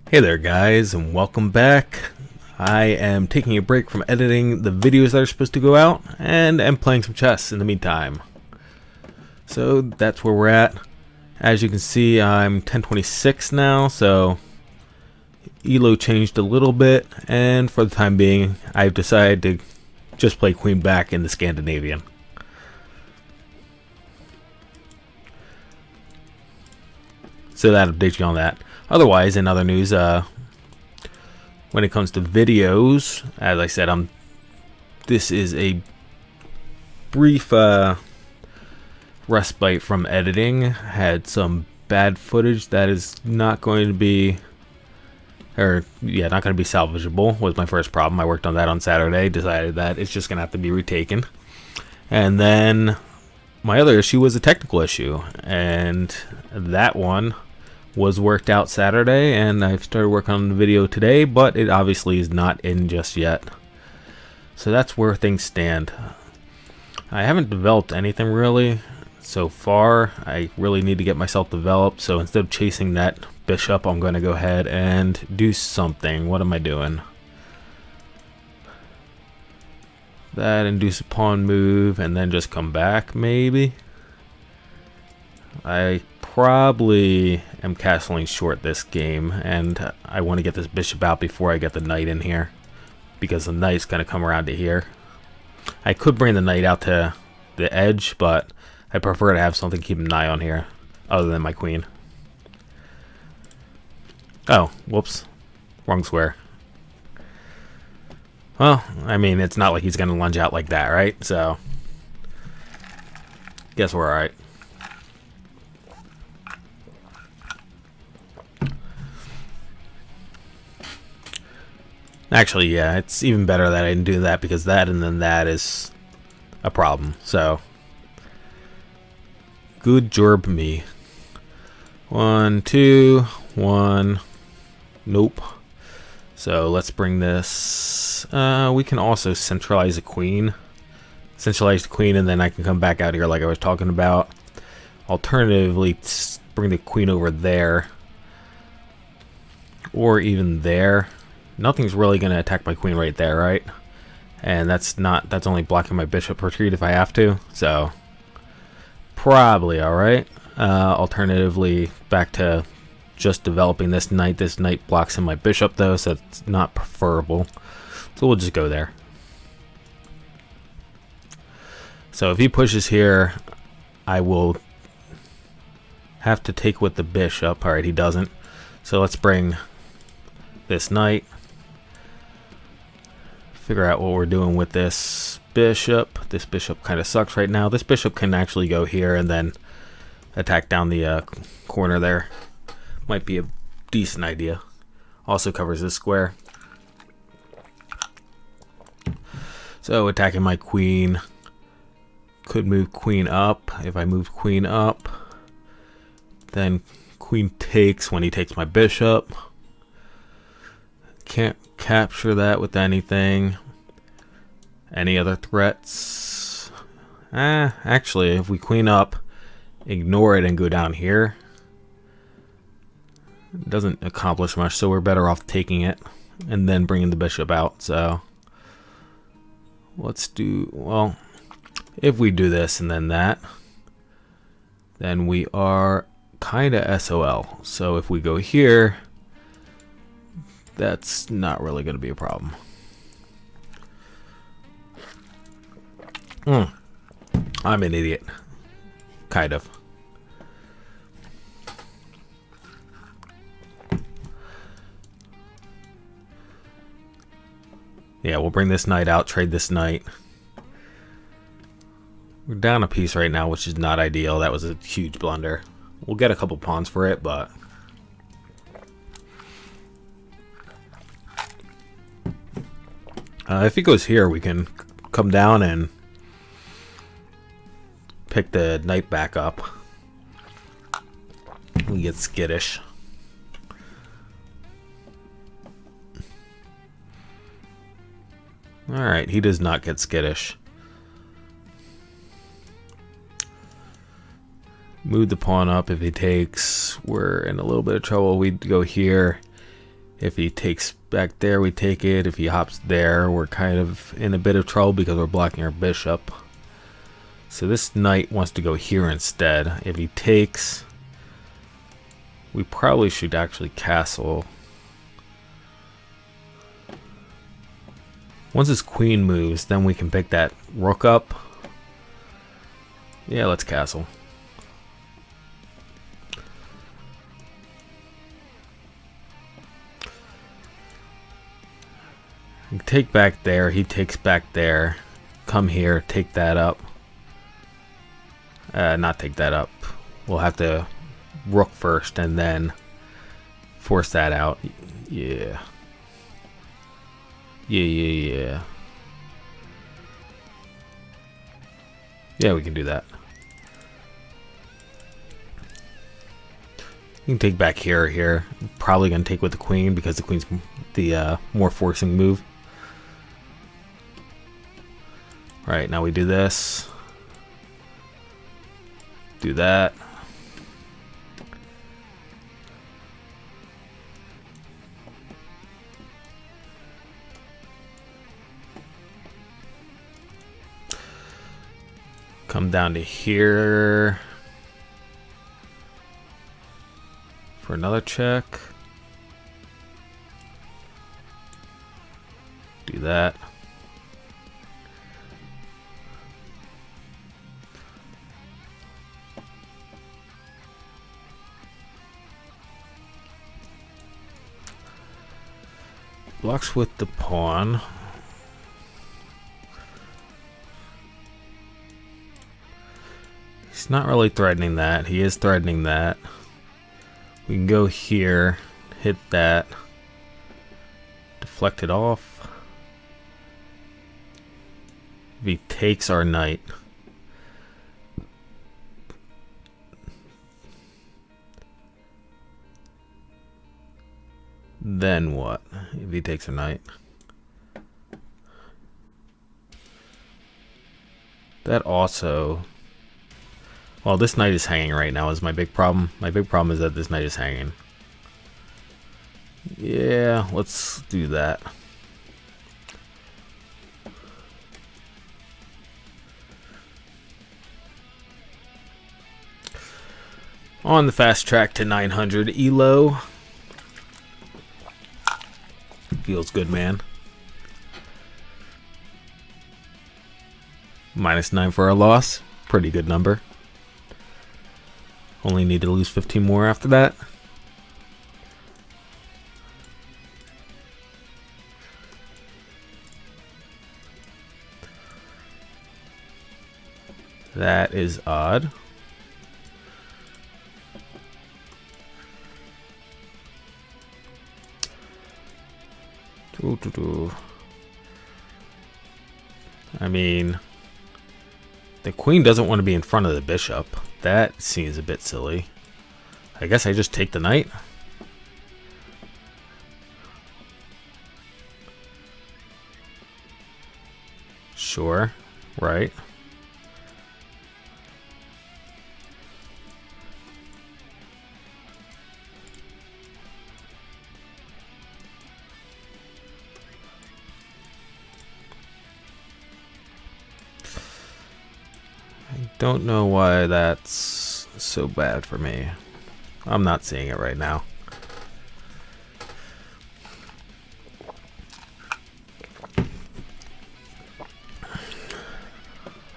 Hey there guys, and welcome back. I am taking a break from editing the videos that are supposed to go out and am playing some chess in the meantime. So that's where we're at. As you can see, I'm 1026 now, so Elo changed a little bit, and for the time being I've decided to just play queen back in the Scandinavian. So that updates you on that. Otherwise, in other news, when it comes to videos, as I said, this is a brief respite from editing. Had some bad footage that is not going to be, not going to be salvageable. Was my first problem. I worked on that on Saturday. Decided that it's just going to have to be retaken. And then my other issue was a technical issue, and that one was worked out Saturday, and I've started working on the video today, but it obviously is not in just yet. So that's where things stand. I haven't developed anything really so far. I really need to get myself developed, so instead of chasing that bishop, I'm going to go ahead and do something. What am I doing? That, induce a pawn move, and then just come back, maybe? I probably am castling short this game, and I want to get this bishop out before I get the knight in here, because the knight's going to come around to here. I could bring the knight out to the edge, but I prefer to have something to keep an eye on here other than my queen. Oh, whoops, wrong square. Well, I mean, it's not like he's going to lunge out like that, right? So guess we're alright. Actually, yeah, it's even better that I didn't do that, because that and then that is a problem. So, good job me. 1, 2, 1. Nope. So let's bring this. We can also centralize the queen. Centralize the queen, and then I can come back out here like I was talking about. Alternatively, bring the queen over there, or even there. Nothing's really going to attack my queen right there, right? And that's only blocking my bishop retreat if I have to, so probably alright. Alternatively, back to just developing this knight. This knight blocks in my bishop though, so it's not preferable. So we'll just go there. So if he pushes here, I will have to take with the bishop. Alright, he doesn't. So let's bring this knight. Figure out what we're doing with this bishop. This bishop kind of sucks right now. This bishop can actually go here and then attack down the corner there. Might be a decent idea. Also covers this square. So attacking my queen. Could move queen up. If I move queen up, then queen takes when he takes my bishop. Can't capture that with anything. Any other threats? Actually, if we queen up, ignore it and go down here, it doesn't accomplish much, so we're better off taking it and then bringing the bishop out. So let's do, well, if we do this and then that, then we are kind of SOL. So if we go here, that's not really going to be a problem. I'm an idiot. Kind of. Yeah, we'll bring this knight out, trade this knight. We're down a piece right now, which is not ideal. That was a huge blunder. We'll get a couple pawns for it, but if he goes here, we can come down and pick the knight back up. We get skittish. Alright, he does not get skittish. Move the pawn up. If he takes, we're in a little bit of trouble. We'd go here. If he takes back there, we take it. If he hops there, we're kind of in a bit of trouble because we're blocking our bishop. So this knight wants to go here instead. If he takes, we probably should actually castle. Once his queen moves, then we can pick that rook up. Yeah, let's castle. Take back there, he takes back there. Come here, take that up. Not take that up. We'll have to rook first and then force that out. Yeah. Yeah. Yeah, we can do that. You can take back here or here. Probably going to take with the queen because the queen's the more forcing move. Right, now we do this. Do that. Come down to here for another check. Do that. Blocks with the pawn. He's not really threatening that. He is threatening that. We can go here, hit that, deflect it off. If he takes our knight, then what? If he takes a knight, that also. Well, this knight is hanging right now is my big problem. My big problem is that this knight is hanging. Yeah, let's do that. On the fast track to 900 elo. Feels good, man. -9 for our loss. Pretty good number. Only need to lose 15 more after that. That is odd. I mean, the queen doesn't want to be in front of the bishop. That seems a bit silly. I guess I just take the knight. Sure, right. Don't know why that's so bad for me. I'm not seeing it right now.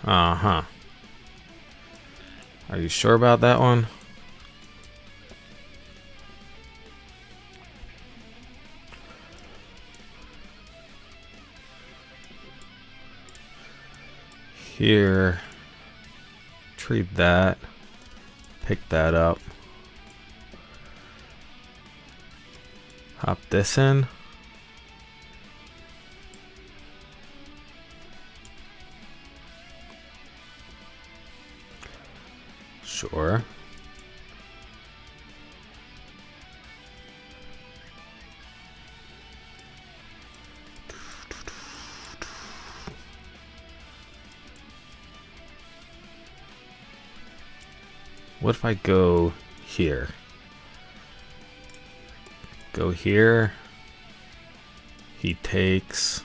Uh-huh. Are you sure about that one? Here. Treat that. Pick that up. Hop this in. Sure. What if I go here? Go here. He takes.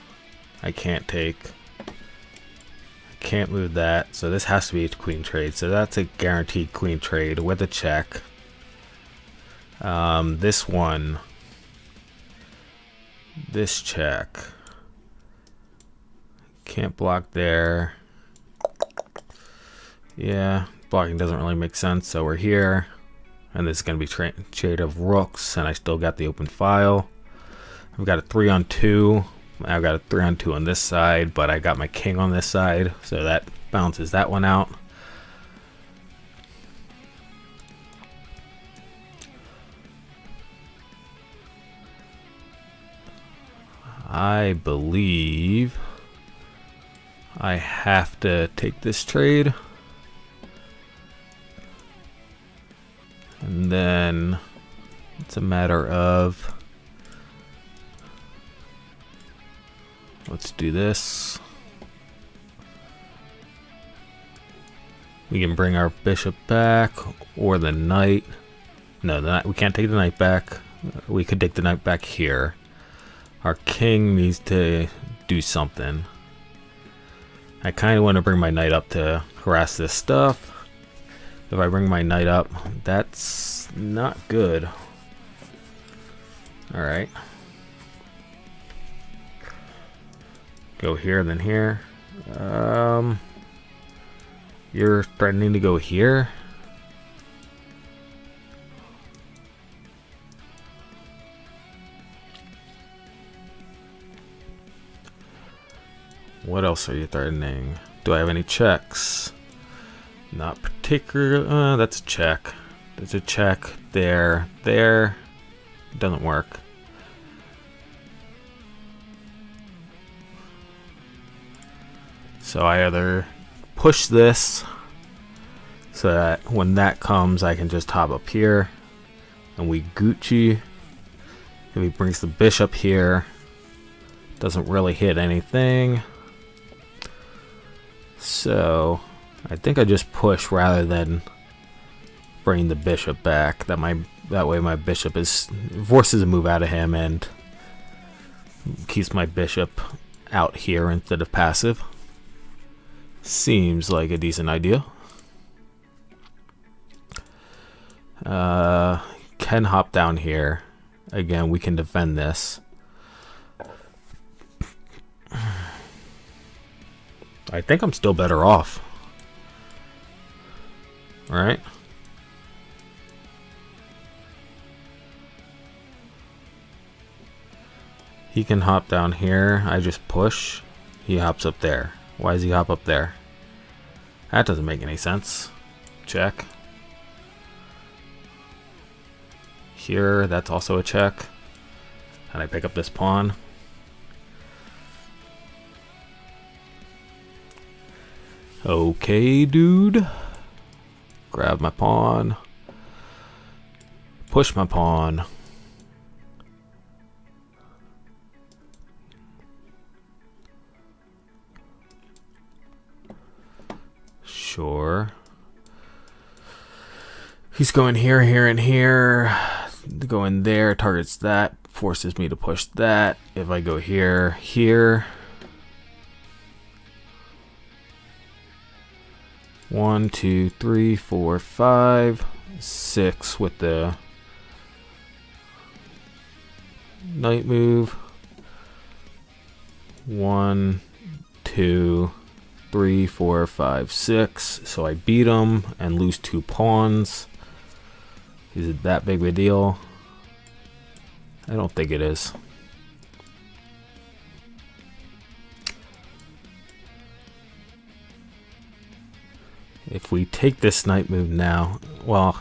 I can't take. I can't move that. So this has to be a queen trade. So that's a guaranteed queen trade with a check. This one. This check. Can't block there. Yeah, blocking doesn't really make sense. So we're here. And this is going to be trade of rooks. And I still got the open file. I've got a 3-on-2. I've got a 3-on-2 on this side, but I got my king on this side, so that bounces that one out. I believe I have to take this trade. And then it's a matter of... Let's do this. We can bring our bishop back or the knight. No, the knight, we can't take the knight back. We could take the knight back here. Our king needs to do something. I kind of want to bring my knight up to harass this stuff. If I bring my knight up, that's not good. All right. Go here, then here. You're threatening to go here. What else are you threatening? Do I have any checks? Not particular. That's a check. There's a check there. There. It doesn't work. So I either push this so that when that comes I can just hop up here and we Gucci. If he brings the bishop here, doesn't really hit anything. So I think I just push rather than bring the bishop back. That way my bishop is forces a move out of him and keeps my bishop out here instead of passive. Seems like a decent idea. Can hop down here. Again, we can defend this. I think I'm still better off. Alright. He can hop down here. I just push. He hops up there. Why does he hop up there? That doesn't make any sense. Check. Here, that's also a check. And I pick up this pawn. Okay, dude. Grab my pawn. Push my pawn. Sure. He's going here, here, and here. Going there, targets that, forces me to push that. If I go here, here. 1, 2, 3, 4, 5, 6 with the knight move. 1, 2, 3, 4, 5, 6. So I beat him and lose 2 pawns. Is it that big of a deal? I don't think it is. If we take this knight move now, well,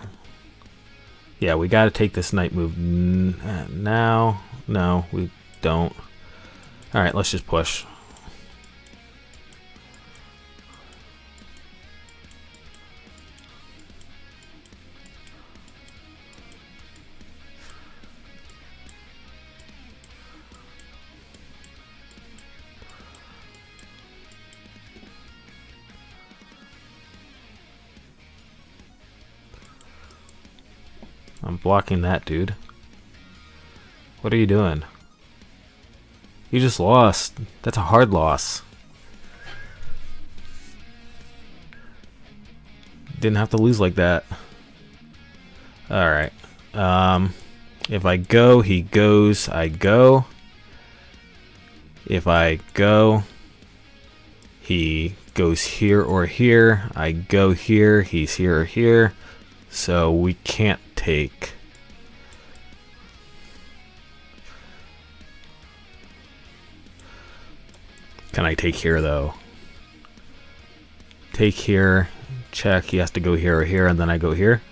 yeah, we got to take this knight move now. No, we don't. All right, let's just push. I'm blocking that, dude. What are you doing? You just lost. That's a hard loss. Didn't have to lose like that. Alright. If I go, he goes. I go. If I go, he goes here or here. I go here. He's here or here. So we can't take. Can I take here though? Take here. Check. He has to go here or here, and then I go here.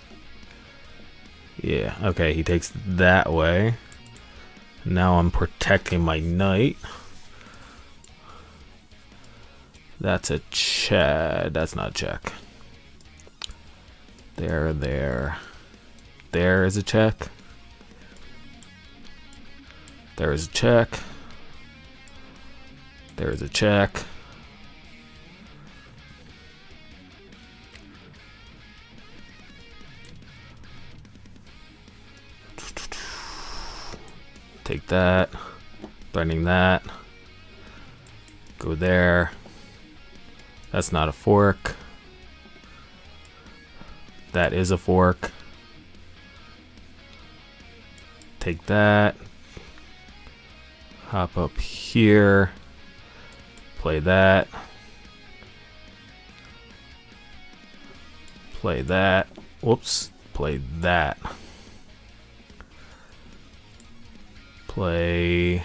Yeah. Okay. He takes that way. Now I'm protecting my knight. That's a check. That's not a check. There. There is a check. There is a check. There is a check. Take that. Threatening that. Go there. That's not a fork. That is a fork. Take that. Hop up here. Play that. Play that. Whoops. Play that. Play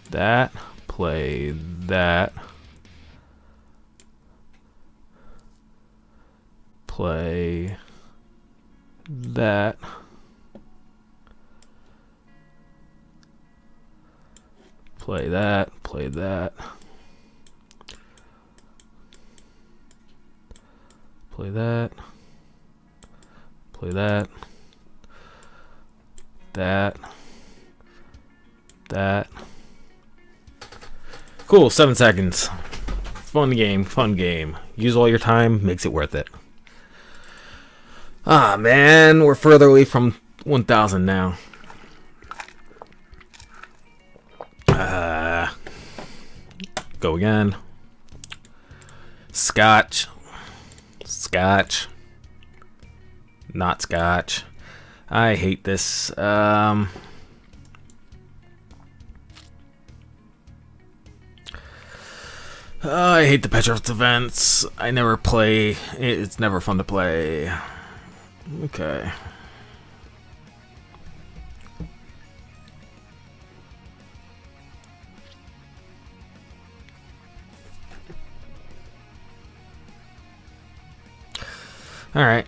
that. Play that. Play that. Play that. Play that. Play that. Play that. That. That. Cool, 7 seconds. Fun game, fun game. Use all your time, makes it worth it. Ah, man, we're further away from 1,000 now. Go again. Scotch. Scotch. Not Scotch. I hate this. I hate the Petrov events. I never play. It's never fun to play. Okay. All right.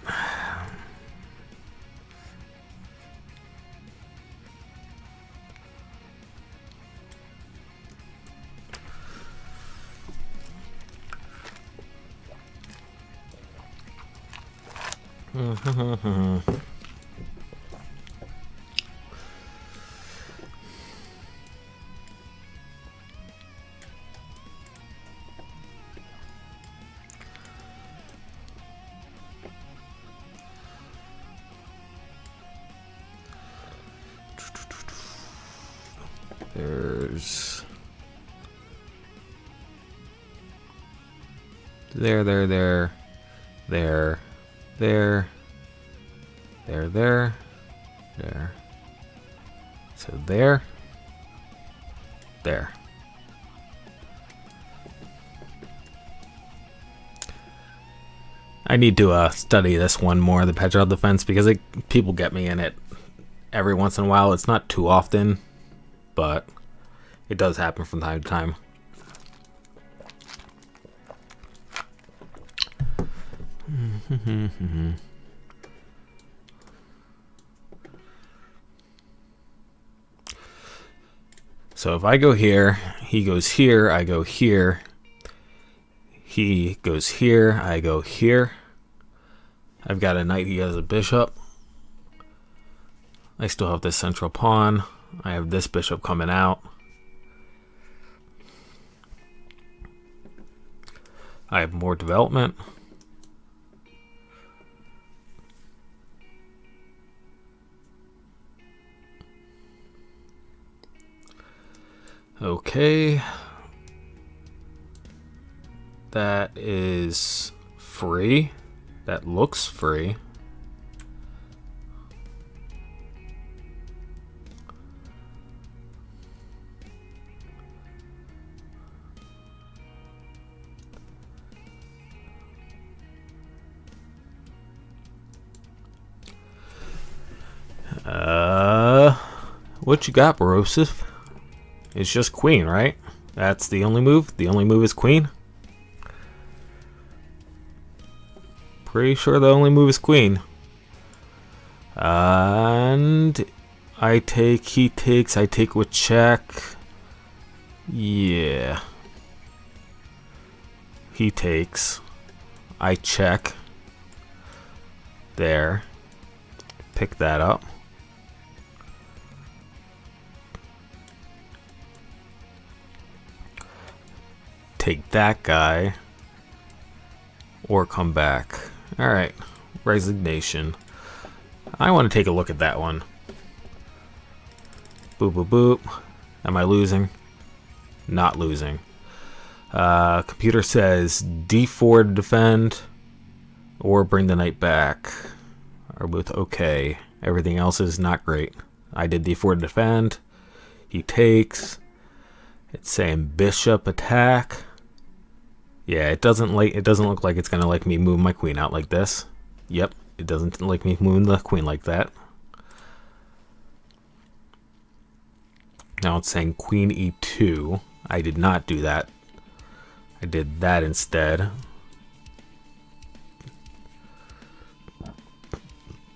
There's there. So there. I need to study this one more, the Petrov defense, because people get me in it every once in a while. It's not too often, but it does happen from time to time. So if I go here, he goes here, I go here. He goes here, I go here. I've got a knight, he has a bishop. I still have this central pawn. I have this bishop coming out. I have more development. Okay. That is free. That looks free. What you got, Barosif? It's just queen, right? That's the only move? The only move is queen? Pretty sure the only move is queen. And I take, he takes, I take with check. Yeah. He takes. I check. There. Pick that up. Take that guy. Or come back. Alright. Resignation. I want to take a look at that one. Boop, boop, boop. Am I losing? Not losing. Computer says D4 to defend or bring the knight back. Are both okay. Everything else is not great. I did D4 to defend. He takes. It's saying bishop attack. Yeah, it doesn't look like it's gonna like me move my queen out like this. Yep, it doesn't like me moving the queen like that. Now it's saying queen e2. I did not do that. I did that instead.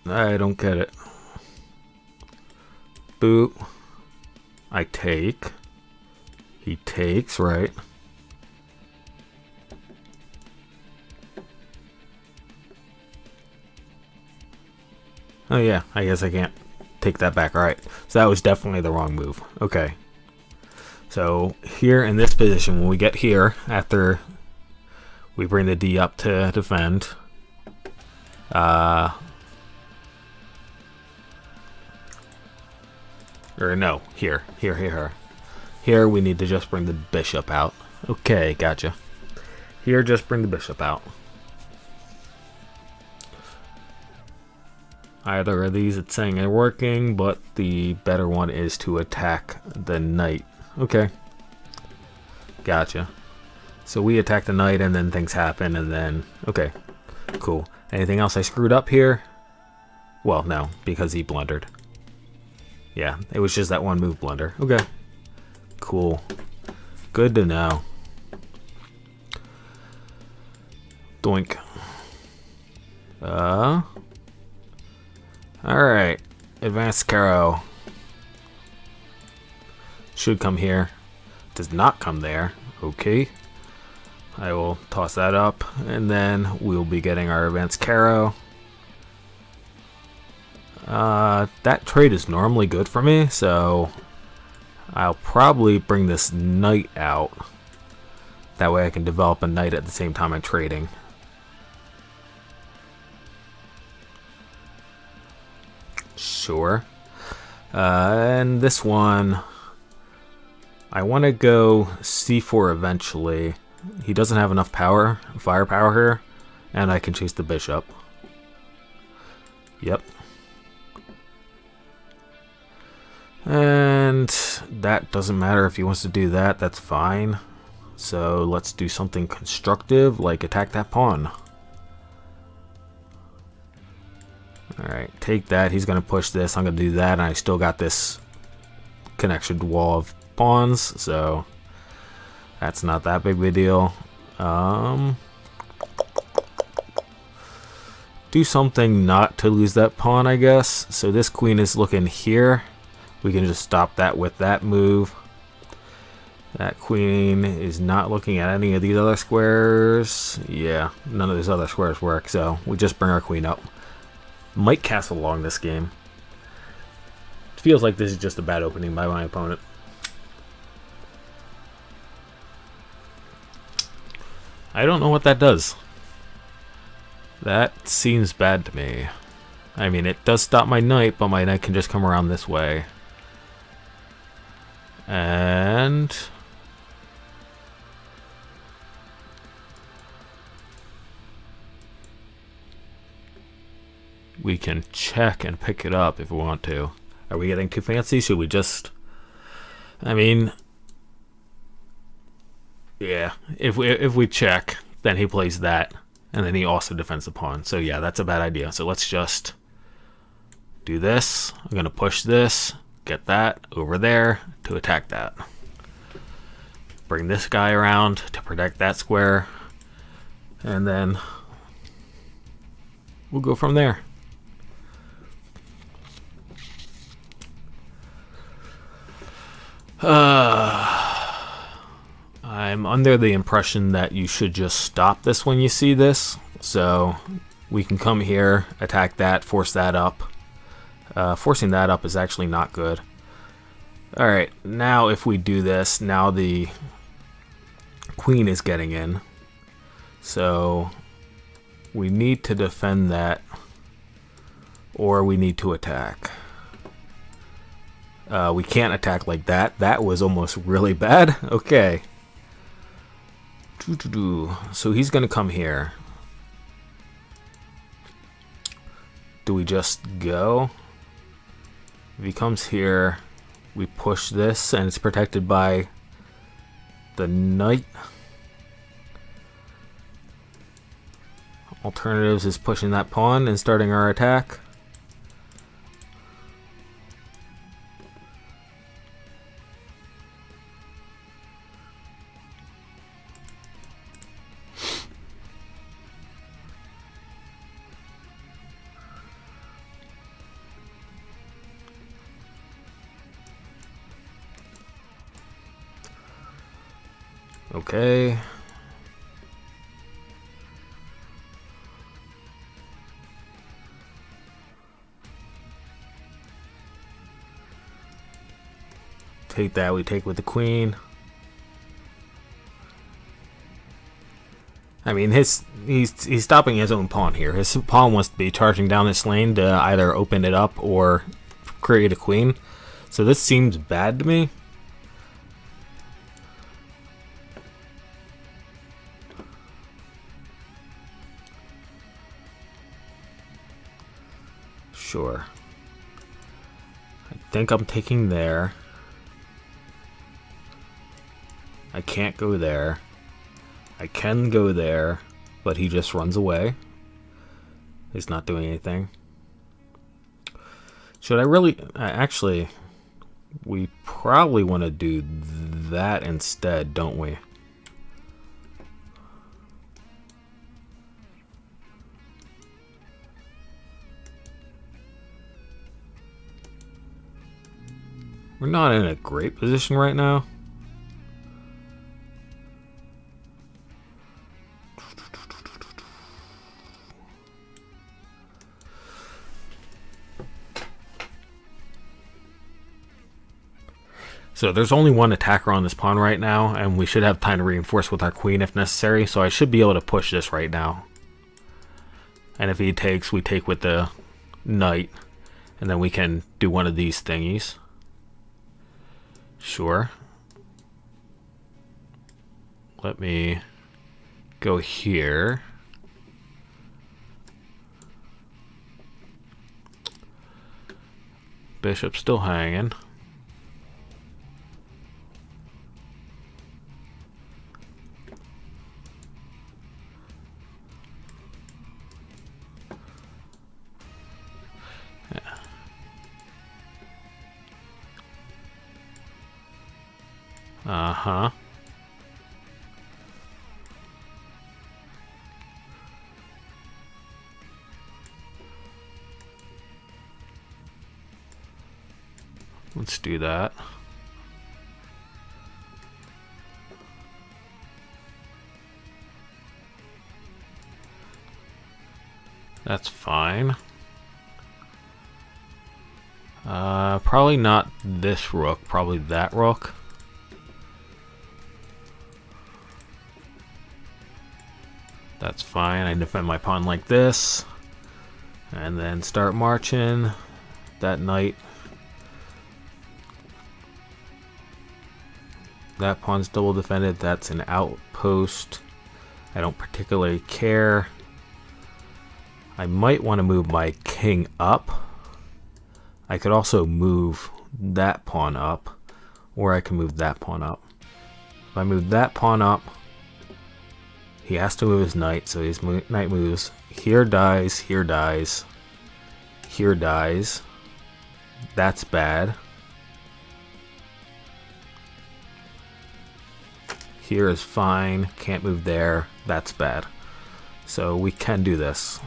I don't get it. Boop. I take. He takes, right? Oh yeah, I guess I can't take that back. Alright, so that was definitely the wrong move. Okay. So here in this position, when we get here, after we bring the D up to defend, or no, here we need to just bring the bishop out. Okay, gotcha. Here, just bring the bishop out. Either of these it's saying are working, but the better one is to attack the knight. Okay. Gotcha. So we attack the knight and then things happen and then... Okay. Cool. Anything else I screwed up here? Well, no, because he blundered. Yeah, it was just that one move blunder. Okay. Cool. Good to know. Doink. Alright. Advanced Caro. Should come here. Does not come there. Okay. I will toss that up. And then we'll be getting our Advanced Caro. That trade is normally good for me, so I'll probably bring this knight out. That way I can develop a knight at the same time I'm trading. Sure. And this one, I want to go c4 eventually. He doesn't have enough firepower here, and I can chase the bishop. Yep. And that doesn't matter if he wants to do that, that's fine. So let's do something constructive, like attack that pawn. Alright, take that. He's going to push this. I'm going to do that. And I still got this connected wall of pawns. So that's not that big of a deal. Do something not to lose that pawn, I guess. So this queen is looking here. We can just stop that with that move. That queen is not looking at any of these other squares. Yeah, none of these other squares work. So we just bring our queen up. Might castle long this game. It feels like this is just a bad opening by my opponent. I don't know what that does. That seems bad to me. I mean, it does stop my knight, but my knight can just come around this way. And we can check and pick it up if we want to. Are we getting too fancy? Should we just... I mean... Yeah, if we check, then he plays that, and then he also defends the pawn. So yeah, that's a bad idea. So let's just do this. I'm going to push this, get that over there to attack that. Bring this guy around to protect that square, and then we'll go from there. I'm under the impression that you should just stop this when you see this. So we can come here, attack that, force that up. Forcing that up is actually not good. Alright, now if we do this, now the queen is getting in. So we need to defend that, or we need to attack. We can't attack like that. That was almost really bad. Okay. So he's going to come here. Do we just go? If he comes here, we push this, and it's protected by the knight. Alternatives is pushing that pawn and starting our attack. Okay. Take that, we take with the queen. I mean, he's stopping his own pawn here. His pawn wants to be charging down this lane to either open it up or create a queen. So this seems bad to me. Sure. I think I'm taking there. I can't go there. I can go there, but he just runs away. He's not doing anything. Should I really... actually, we probably want to do that instead, don't we? We're not in a great position right now. So there's only one attacker on this pawn right now, and we should have time to reinforce with our queen if necessary, so I should be able to push this right now. And if he takes, we take with the knight, and then we can do one of these thingies. Sure. Let me go here. Bishop's still hanging. Uh-huh. Let's do that. That's fine. Probably not this rook, probably that rook. That's fine. I defend my pawn like this, and then start marching. That knight. That pawn's double defended. That's an outpost. I don't particularly care. I might want to move my king up. I could also move that pawn up, or I can move that pawn up. If I move that pawn up, he has to move his knight, so his knight moves. Here dies, here dies, here dies. That's bad. Here is fine, can't move there, that's bad. So we can do this.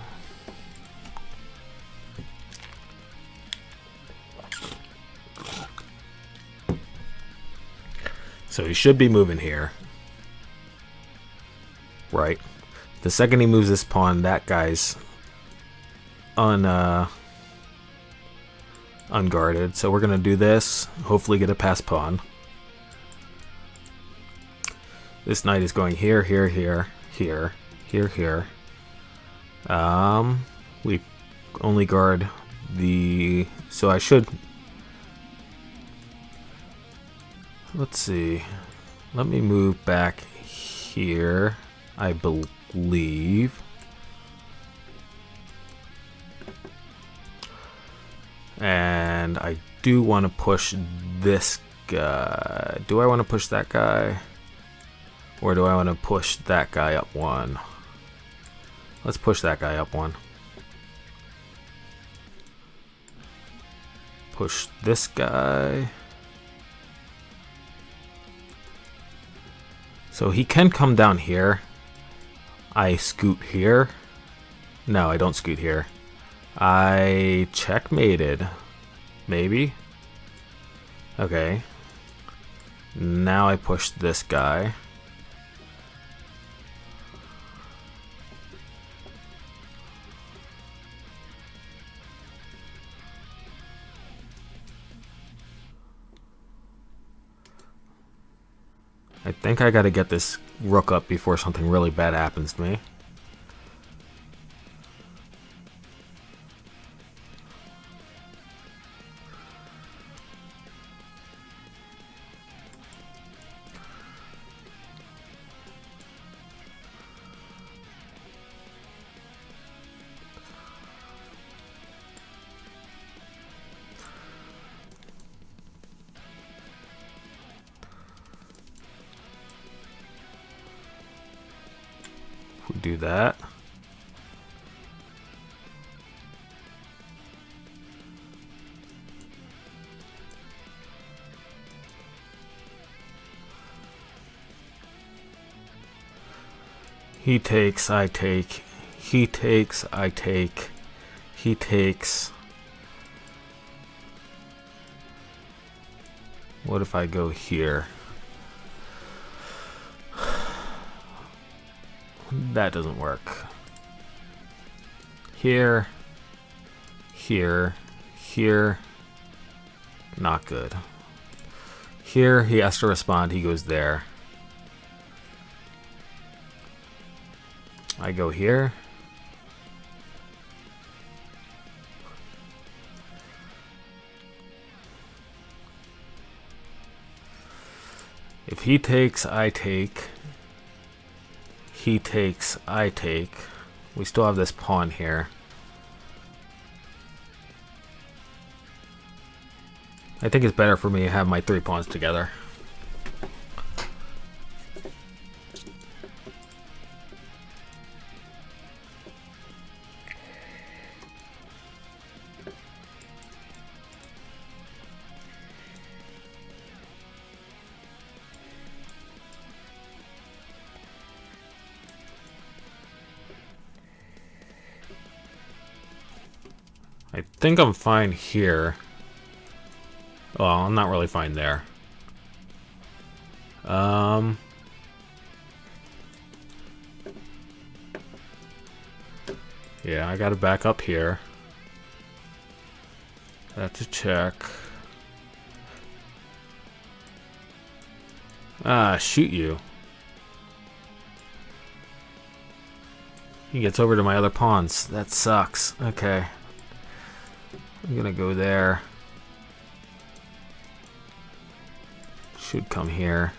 So he should be moving here. Right. The second he moves this pawn, that guy's unguarded. So we're going to do this, hopefully get a pass pawn. This knight is going here, here, here, here, here, here. We only guard the... So I should... Let's see. Let me move back here, I believe. And I do want to push this guy. Do I want to push that guy? Or do I want to push that guy up one? Let's push that guy up one. Push this guy. So he can come down here. I scoot here. No, I don't scoot here. I checkmated. Maybe. Okay. Now I push this guy. I think I gotta get this rook up before something really bad happens to me. Do that. He takes, I take. He takes, I take. He takes. What if I go here? That doesn't work. Here, here, here. Not good. Here, he has to respond. He goes there. I go here. If he takes, I take. He takes, I take. We still have this pawn here. I think it's better for me to have my three pawns together. I think I'm fine here. Well, I'm not really fine there. Yeah, I gotta back up here. That's a check. Ah, shoot you. He gets over to my other pawns. That sucks. Okay. I'm gonna go there. Should come here.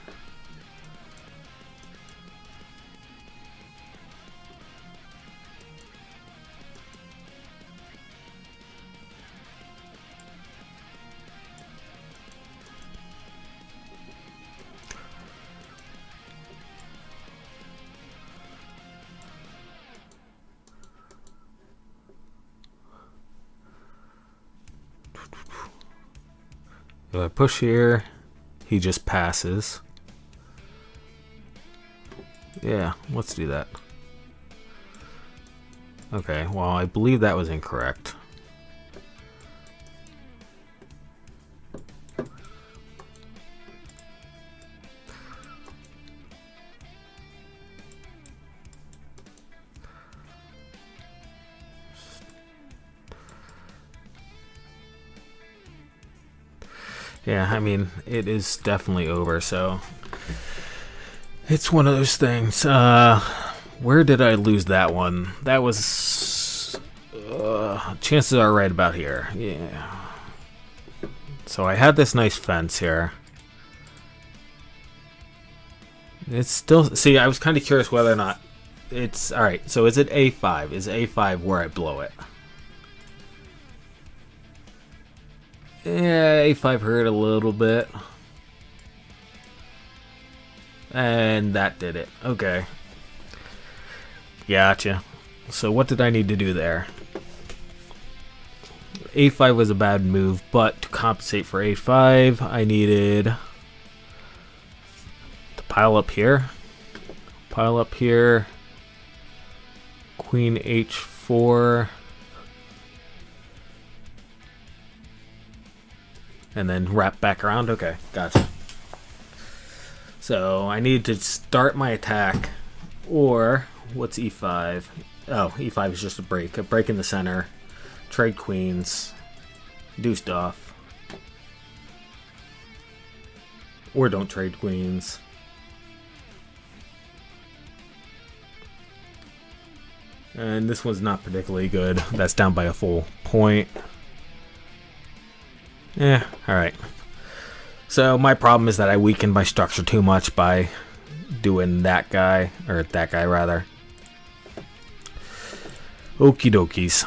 If I push here, he just passes. Yeah, let's do that. Okay, well, I believe that was incorrect. Yeah, I mean, it is definitely over, so it's one of those things. Where did I lose that one? That was... chances are right about here. Yeah. So I had this nice fence here. It's still... See, I was kind of curious whether or not it's... Alright, so is it A5? Is A5 where I blow it? Yeah, A5 hurt a little bit. And that did it. Okay. Gotcha. So what did I need to do there? A5 was a bad move, but to compensate for A5, I needed to pile up here. Pile up here. Queen H4. And then wrap back around. Okay, gotcha. So I need to start my attack. Or, what's E5? Oh, E5 is just a break in the center. Trade queens. Deuced off. Or don't trade queens. And this one's not particularly good. That's down by a full point. Yeah, alright. So my problem is that I weakened my structure too much by doing that guy, or that guy rather. Okie dokies.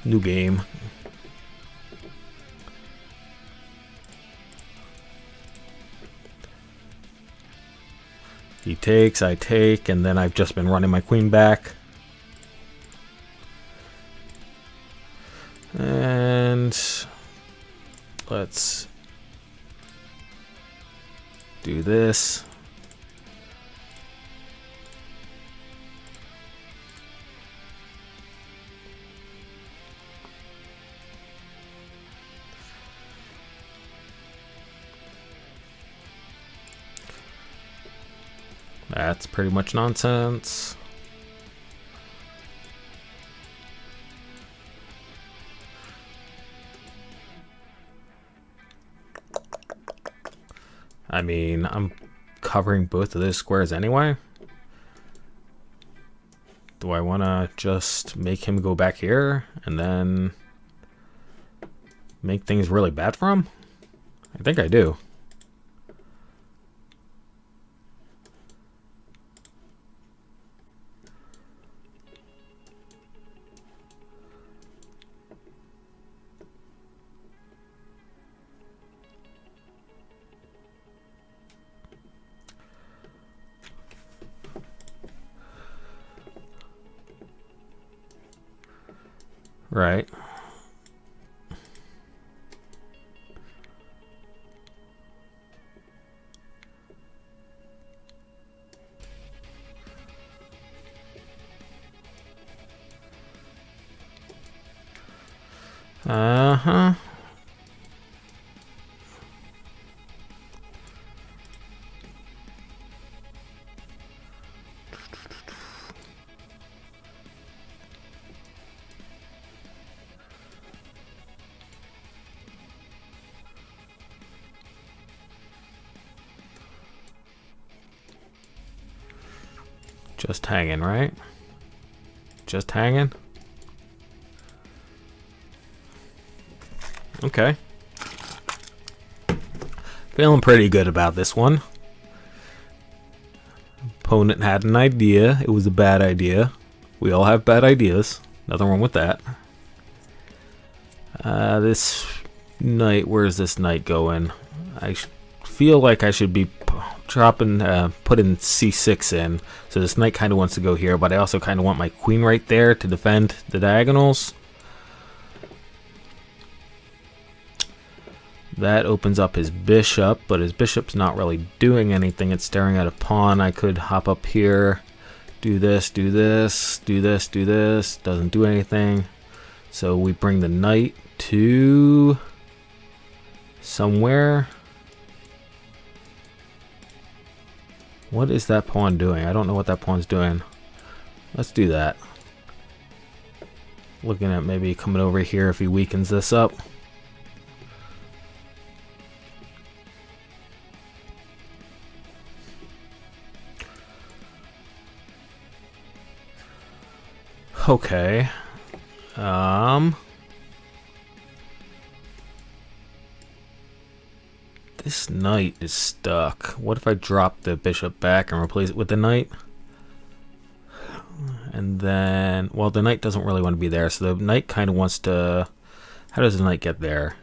New game. He takes, I take, and then I've just been running my queen back. And let's do this. That's pretty much nonsense. I mean, I'm covering both of those squares anyway. Do I want to just make him go back here and then make things really bad for him? I think I do. Right. Uh-huh. Just hanging, right? Just hanging? Okay. Feeling pretty good about this one. Opponent had an idea. It was a bad idea. We all have bad ideas. Nothing wrong with that. This knight, where's this knight going? I feel like I should be putting C6 in. So this knight kind of wants to go here, but I also kind of want my queen right there to defend the diagonals. That opens up his bishop, but his bishop's not really doing anything. It's staring at a pawn. I could hop up here, do this, do this, do this, do this. Doesn't do anything. So we bring the knight to somewhere. What is that pawn doing? I don't know what that pawn's doing. Let's do that. Looking at maybe coming over here if he weakens this up. Okay. This knight is stuck. What if I drop the bishop back and replace it with the knight? And then, well, the knight doesn't really want to be there, so the knight kind of wants to... How does the knight get there?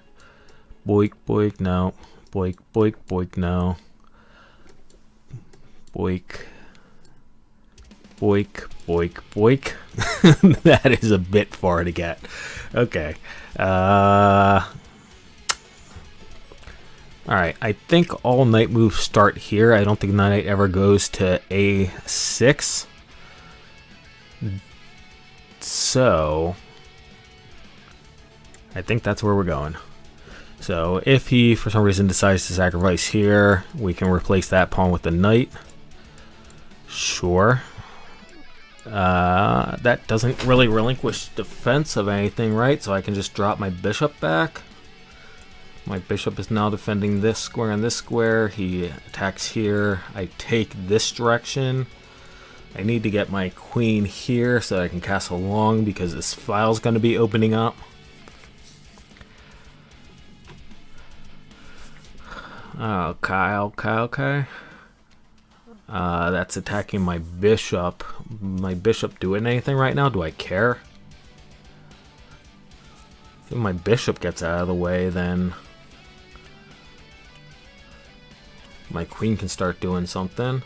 Boink, boink, no. Boink, boink, boink, no. Boink. Boink, boink, boink. That is a bit far to get. Okay. Alright, I think all knight moves start here. I don't think knight ever goes to a6. So, I think that's where we're going. So, if he, for some reason, decides to sacrifice here, we can replace that pawn with the knight. Sure. That doesn't really relinquish defense of anything, right? So I can just drop my bishop back. My bishop is now defending this square and this square. He attacks here. I take this direction. I need to get my queen here so that I can castle long because this file's going to be opening up. Okay. That's attacking my bishop. My bishop doing anything right now? Do I care? If my bishop gets out of the way, then my queen can start doing something.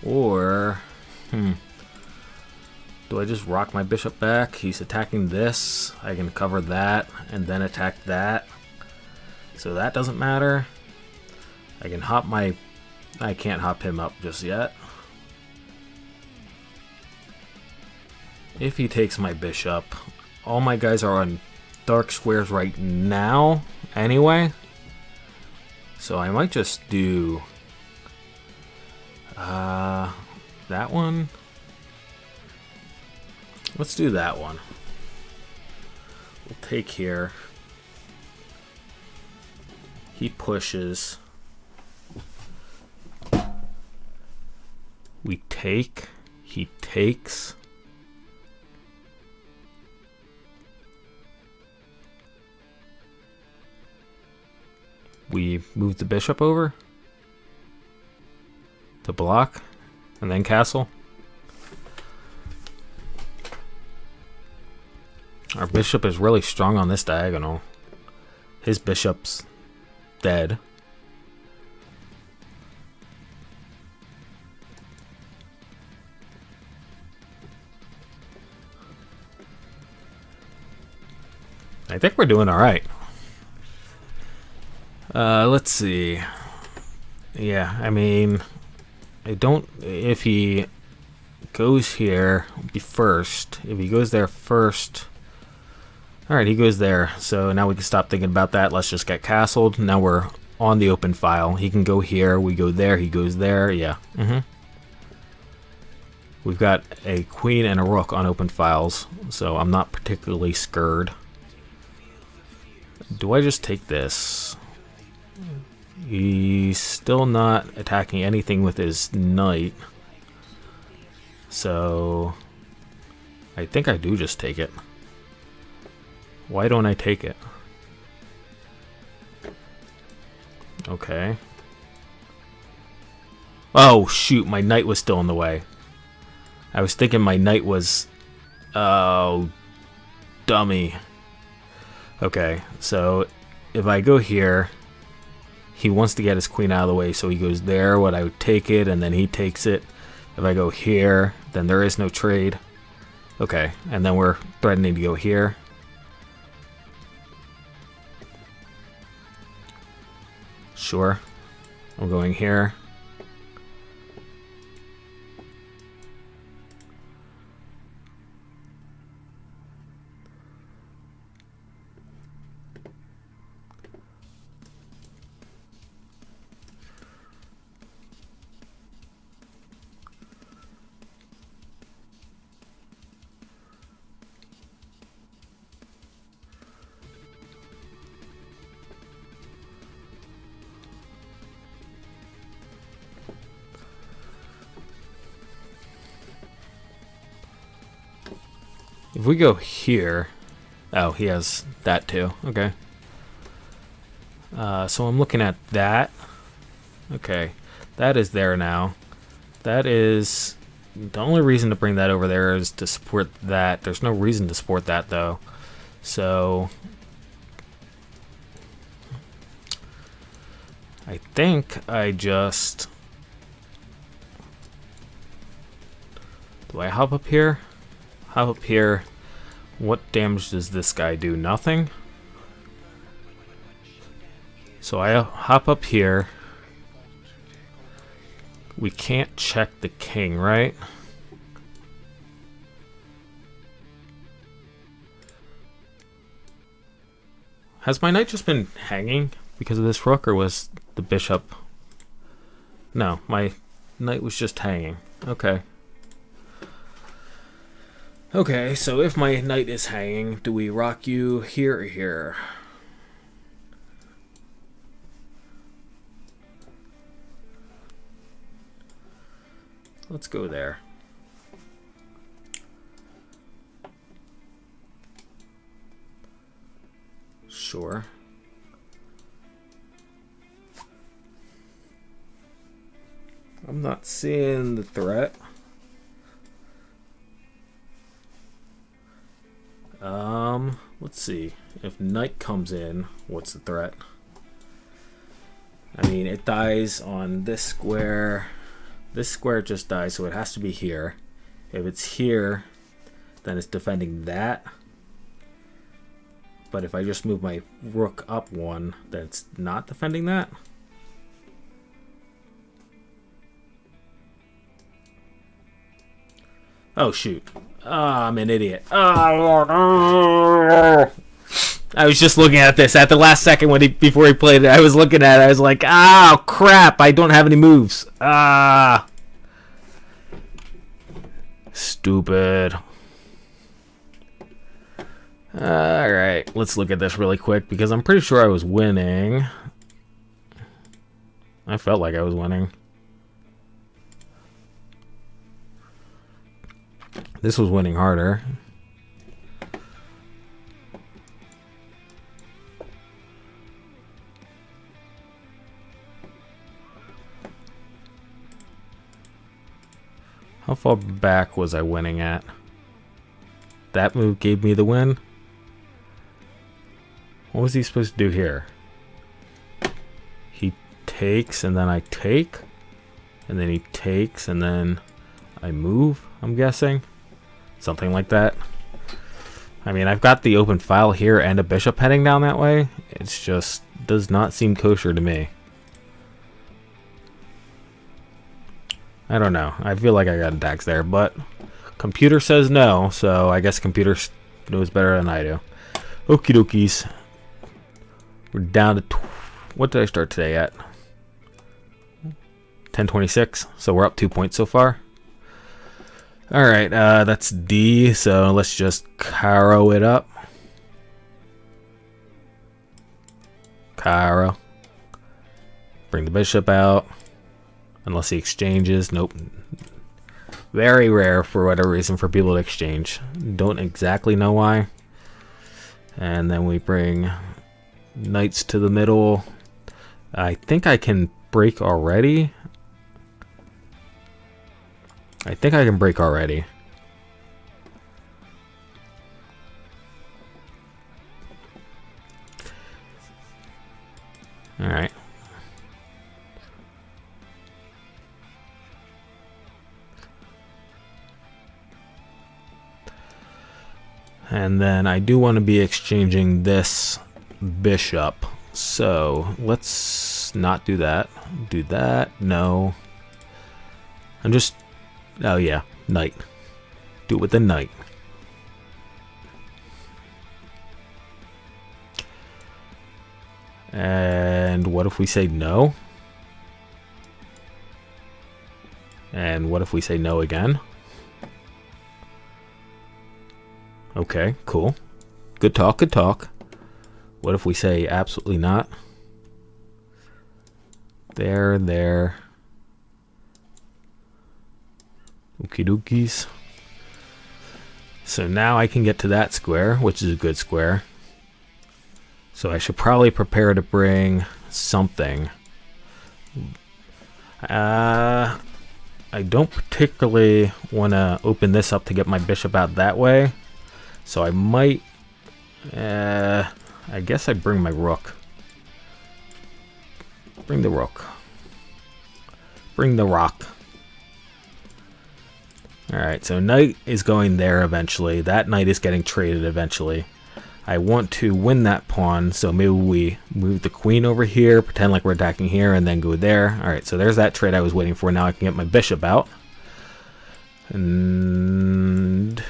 Or, do I just rock my bishop back? He's attacking this. I can cover that and then attack that. So that doesn't matter. I can hop my... I can't hop him up just yet. If he takes my bishop, all my guys are on dark squares right now anyway. So I might just do that one. Let's do that one. We'll take here. He pushes. We take. He takes. We move the bishop over to block and then castle. Our bishop is really strong on this diagonal. His bishop's dead. I think we're doing all right. Let's see. Yeah, I mean, I don't... If he goes here, be first. If he goes there first... Alright, he goes there. So now we can stop thinking about that. Let's just get castled. Now we're on the open file. He can go here. We go there. He goes there. Yeah. We've got a queen and a rook on open files. So I'm not particularly scared. Do I just take this? He's still not attacking anything with his knight. So I think I do just take it. Why don't I take it? Okay. Oh, shoot. My knight was still in the way. I was thinking my knight was... Oh, dummy. Okay, so if I go here, he wants to get his queen out of the way, so he goes there. What I would take it, and then he takes it. If I go here, then there is no trade. Okay, and then we're threatening to go here. Sure. I'm going here. If we go here... Oh, he has that too. Okay. So I'm looking at that. Okay. That is there now. That is... The only reason to bring that over there is to support that. There's no reason to support that, though. So... I think I just... Do I hop up here? Hop up here. What damage does this guy do? Nothing? So I hop up here. We can't check the king, right? Has my knight just been hanging because of this rook, or was the bishop... No, my knight was just hanging. Okay. Okay, so if my knight is hanging, do we rock you here or here? Let's go there. Sure. I'm not seeing the threat. Let's see. If knight comes in, what's the threat? I mean, it dies on this square. This square just dies, so it has to be here. If it's here, then it's defending that. But if I just move my rook up one, then it's not defending that. Oh, shoot. Ah, I'm an idiot. Oh, I was just looking at this at the last second before he played it. I was looking at it. I was like, oh, crap. I don't have any moves. Ah. Stupid. Alright, let's look at this really quick because I'm pretty sure I was winning. I felt like I was winning. This was winning harder. How far back was I winning at? That move gave me the win. What was he supposed to do here? He takes and then I take. And then he takes and then I move, I'm guessing. Something like that. I mean, I've got the open file here and a bishop heading down that way. It's just does not seem kosher to me. I don't know. I feel like I got attacks there, but computer says no, so I guess computer knows better than I do. Okie dokies. We're down to... What did I start today at? 10:26, so we're up 2 points so far. Alright, that's D, so let's just Caro it up. Caro. Bring the bishop out. Unless he exchanges. Nope. Very rare for whatever reason for people to exchange. Don't exactly know why. And then we bring knights to the middle. I think I can break already. I think I can break already. Alright. And then I do want to be exchanging this bishop So let's not do that. Do that. No. I'm just... Oh yeah, knight. Do it with the knight. And what if we say no? And what if we say no again? Okay, cool. Good talk, good talk. What if we say absolutely not? There, there. Okie dokies. So now I can get to that square, which is a good square. So I should probably prepare to bring something. I don't particularly want to open this up to get my bishop out that way. So I might... I guess I'd bring my rook. Bring the rook. Bring the rock. Alright, so knight is going there eventually. That knight is getting traded eventually. I want to win that pawn, so maybe we move the queen over here, pretend like we're attacking here, and then go there. Alright, so there's that trade I was waiting for. Now I can get my bishop out. And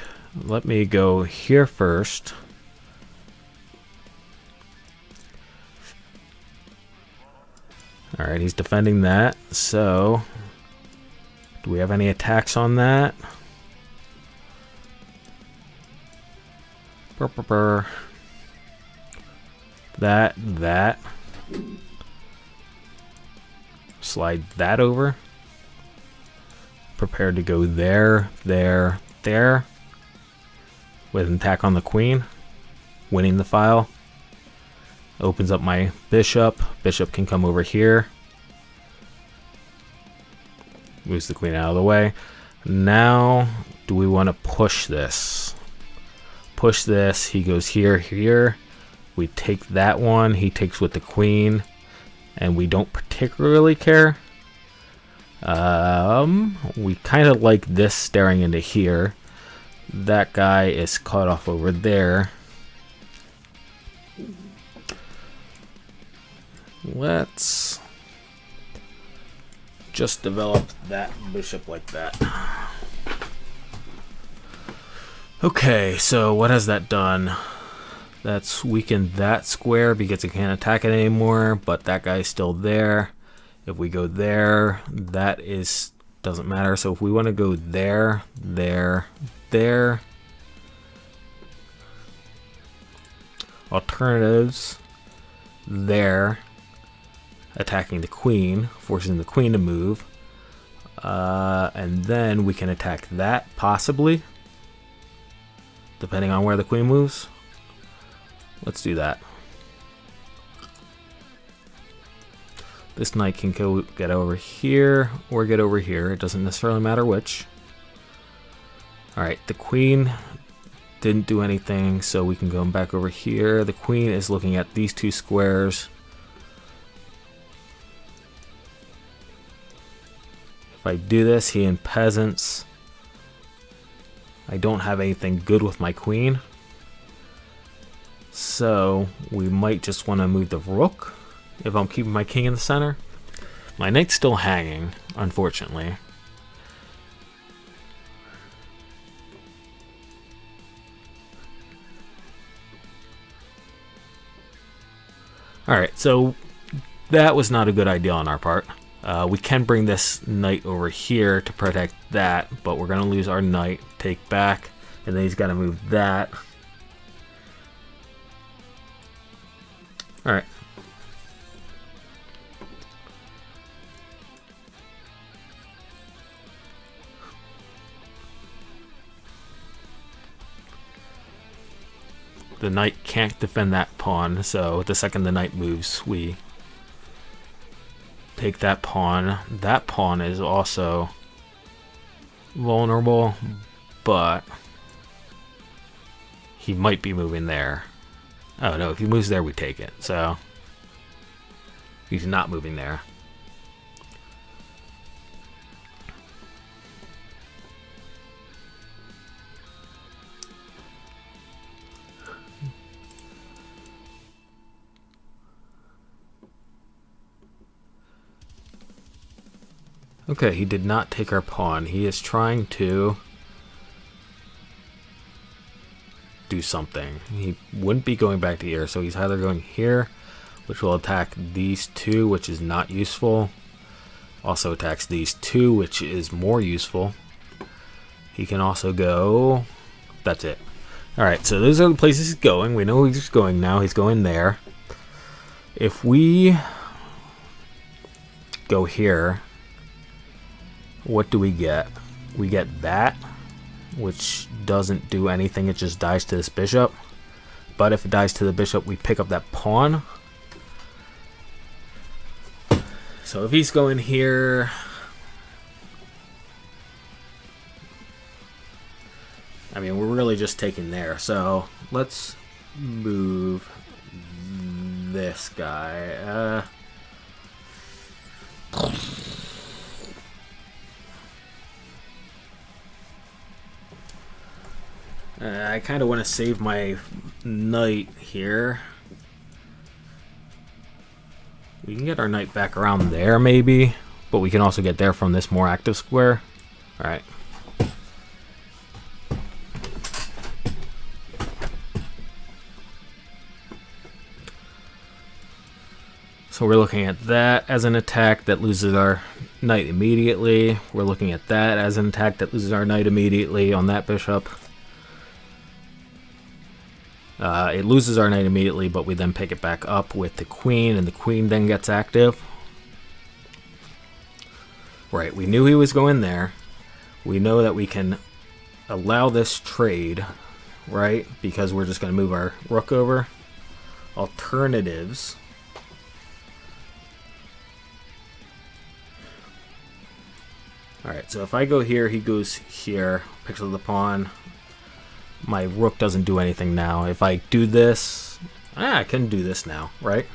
let me go here first. Alright, he's defending that. So, do we have any attacks on that? Burr, burr, burr. That. Slide that over. Prepared to go there. With an attack on the queen. Winning the file. Opens up my bishop. Bishop can come over here. Moves the queen out of the way. Now, do we want to push this? Push this. He goes here. We take that one. He takes with the queen. And we don't particularly care. We kind of like this staring into here. That guy is cut off over there. Let's just develop that bishop like that. Okay, so what has that done? That's weakened that square because it can't attack it anymore, but that guy's still there. If we go there, that is doesn't matter. So if we want to go there, alternatives, there, attacking the queen, forcing the queen to move, and then we can attack that possibly, depending on where the queen moves. Let's do that. This knight can go get over here or get over here. It doesn't necessarily matter which. Alright, the queen didn't do anything, so we can go back over here. The queen is looking at these two squares. If I do this, he in peasants. I don't have anything good with my queen. So we might just want to move the rook if I'm keeping my king in the center. My knight's still hanging, unfortunately. Alright, so that was not a good idea on our part. We can bring this knight over here to protect that, but we're going to lose our knight, take back, and then he's got to move that. Alright. The knight can't defend that pawn, so the second the knight moves, we take that pawn. That pawn is also vulnerable, but he might be moving there. Oh no, if he moves there, we take it. So he's not moving there. Okay, he did not take our pawn. He is trying to do something. He wouldn't be going back to here, so he's either going here, which will attack these two, which is not useful. Also attacks these two, which is more useful. He can also go... That's it. Alright, so those are the places he's going. We know he's going now. He's going there. If we go here, what do we get? We get that, which doesn't do anything. It just dies to this bishop. But if it dies to the bishop, we pick up that pawn. So if he's going here... I mean, we're really just taking there. So let's move this guy. I kind of want to save my knight here. We can get our knight back around there maybe, but we can also get there from this more active square. Alright. So we're looking at that as an attack that loses our knight immediately. We're looking at that as an attack that loses our knight immediately on that bishop. It loses our knight immediately, but we then pick it back up with the queen, and the queen then gets active. Right, we knew he was going there. We know that we can allow this trade, right? Because we're just going to move our rook over. Alternatives. Alright, so if I go here, he goes here, picks up the pawn. My rook doesn't do anything now. If I do this, I can do this now, right?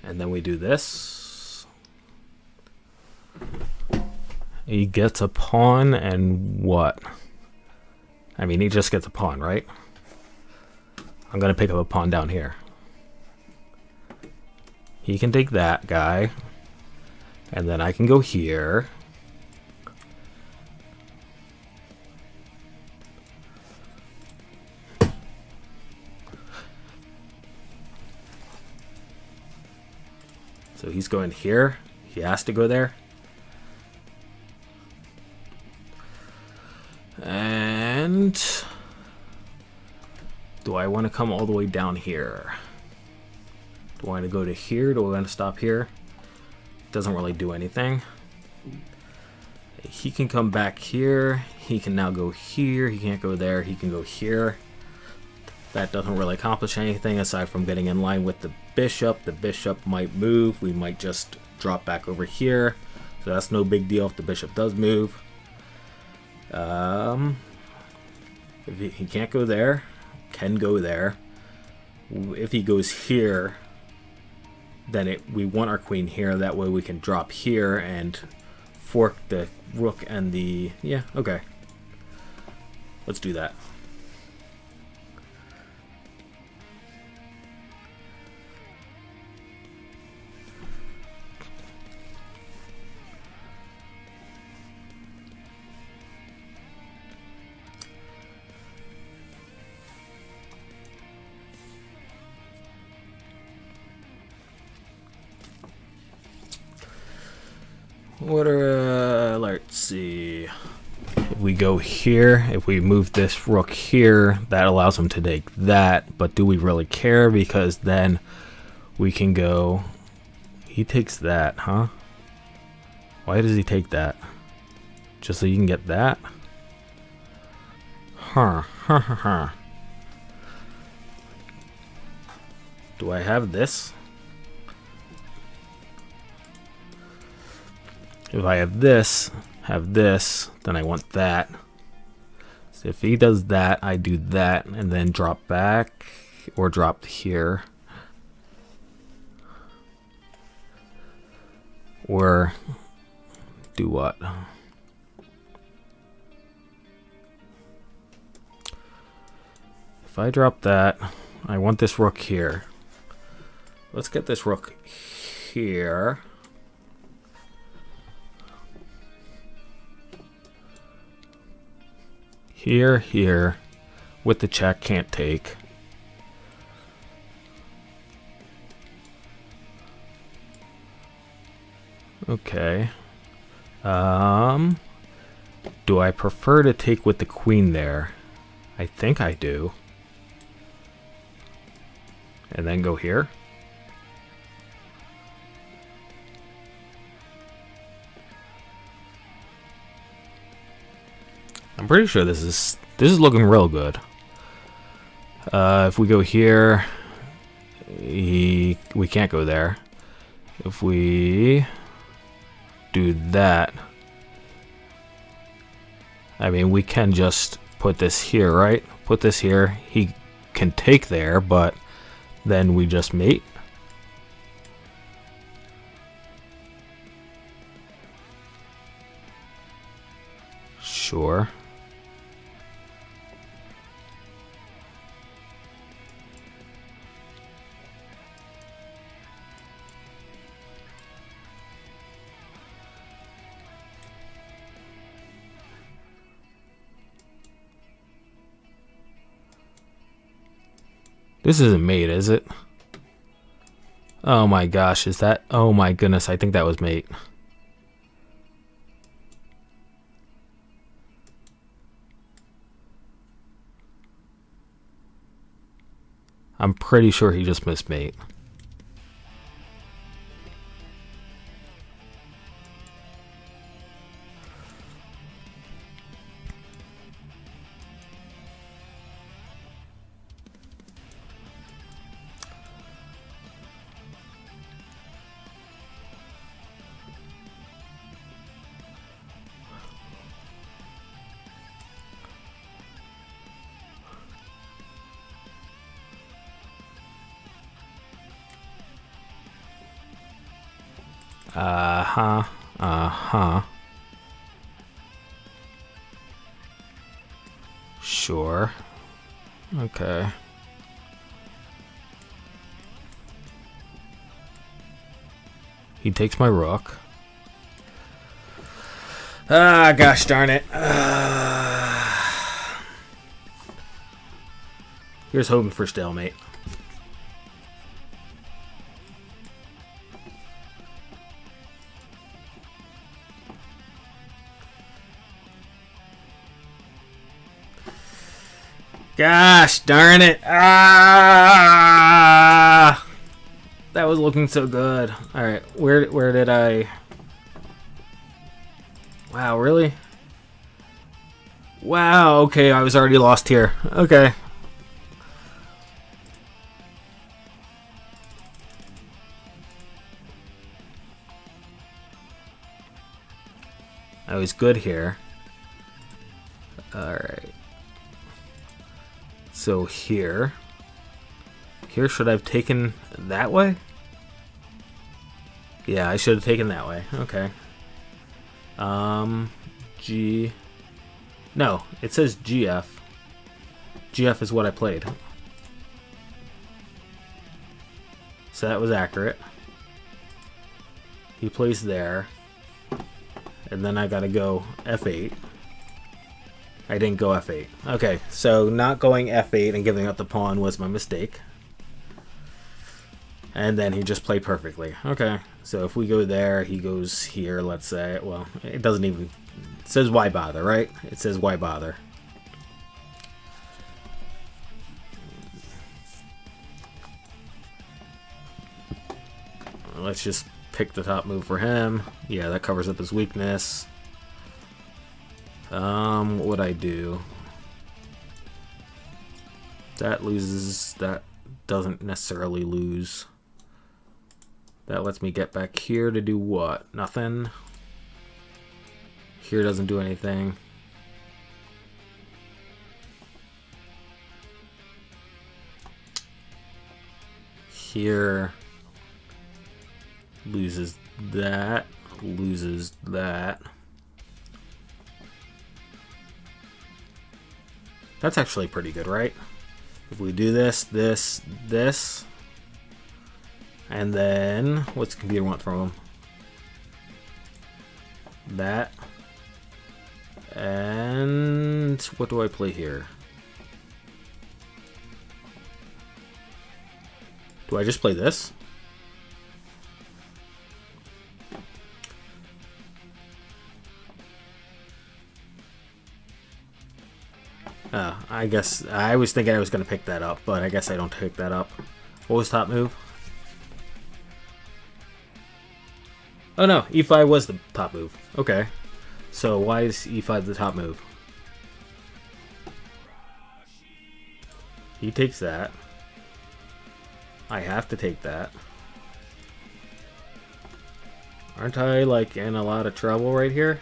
And then we do this. He gets a pawn and what? I mean, he just gets a pawn, right? I'm going to pick up a pawn down here. He can take that guy. And then I can go here. So he's going here. He has to go there. And do I want to come all the way down here? Do I want to go to here? Do I want to stop here? Doesn't really do anything. He can come back here. He can now go here. He can't go there. He can go here. That doesn't really accomplish anything aside from getting in line with the bishop. The bishop might move. We might just drop back over here. So that's no big deal if the bishop does move. If he can't go there, can go there. If he goes here, then we want our queen here. That way we can drop here and fork the rook and the... Yeah, okay. Let's do that. What are, let's see, if we go here, if we move this rook here, that allows him to take that, but do we really care? Because then we can go, he takes that, huh? Why does he take that? Just so you can get that? Huh. Do I have this? If I have this, then I want that. So if he does that, I do that, and then drop back, or drop here. Or do what? If I drop that, I want this rook here. Let's get this rook here. Here, here. With the check, can't take. Okay. Do I prefer to take with the queen there? I think I do. And then go here? I'm pretty sure this is looking real good. If we go here, we can't go there. If we do that, I mean, we can just put this here, right? Put this here. He can take there, but then we just mate. Sure. This isn't mate, is it? Oh my gosh, is that? Oh my goodness, I think that was mate. I'm pretty sure he just missed mate. Uh-huh. Uh-huh. Sure. Okay. He takes my rook. Ah, gosh darn it. Here's hoping for stalemate. Gosh darn it. Ah! That was looking so good. Alright, where did I... Wow, really? Wow, okay, I was already lost here. Okay. I was good here. Alright. So here should I have taken that way? Yeah, I should have taken that way. Okay. G. No, it says GF. GF is what I played. So that was accurate. He plays there. And then I gotta go F8. I didn't go F8. Okay, so not going F8 and giving up the pawn was my mistake. And then he just played perfectly. Okay, so if we go there, he goes here, let's say. Well, it doesn't even... It says why bother, right? It says why bother. Let's just pick the top move for him. Yeah, that covers up his weakness. What would I do? That loses. That doesn't necessarily lose. That lets me get back here to do what? Nothing. Here doesn't do anything. Here loses that. Loses that. That's actually pretty good, right? If we do this, this, and then what's the computer want from him? That. And what do I play here? Do I just play this? I guess I was thinking I was going to pick that up, but I guess I don't pick that up. What was top move? Oh no, E5 was the top move. Okay. So why is E5 the top move? He takes that. I have to take that. Aren't I like in a lot of trouble right here?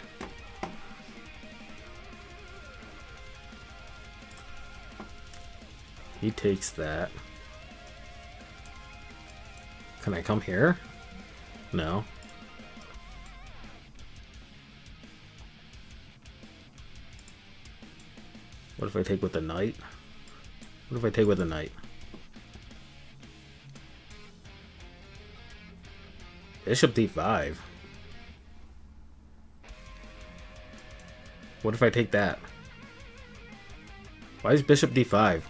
He takes that. Can I come here? No. What if I take with the knight? What if I take with the knight? Bishop d5. What if I take that? Why is bishop d5?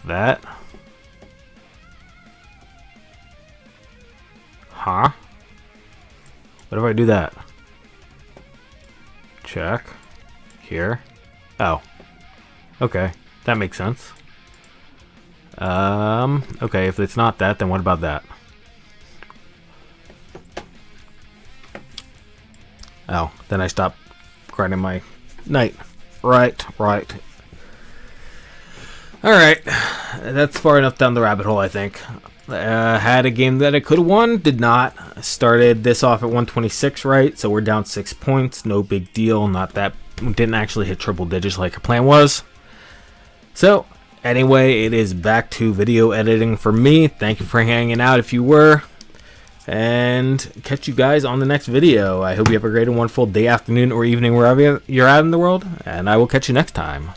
That? Huh? What if I do that? Check. Here. Oh. Okay. That makes sense. Okay, if it's not that, then what about that? Oh, then I stop grinding my knight. Right. Alright, that's far enough down the rabbit hole, I think. Had a game that I could have won, did not. Started this off at 126, right? So we're down 6 points, no big deal. Not that, didn't actually hit triple digits like our plan was. So, anyway, it is back to video editing for me. Thank you for hanging out if you were. And catch you guys on the next video. I hope you have a great and wonderful day, afternoon, or evening, wherever you're at in the world. And I will catch you next time.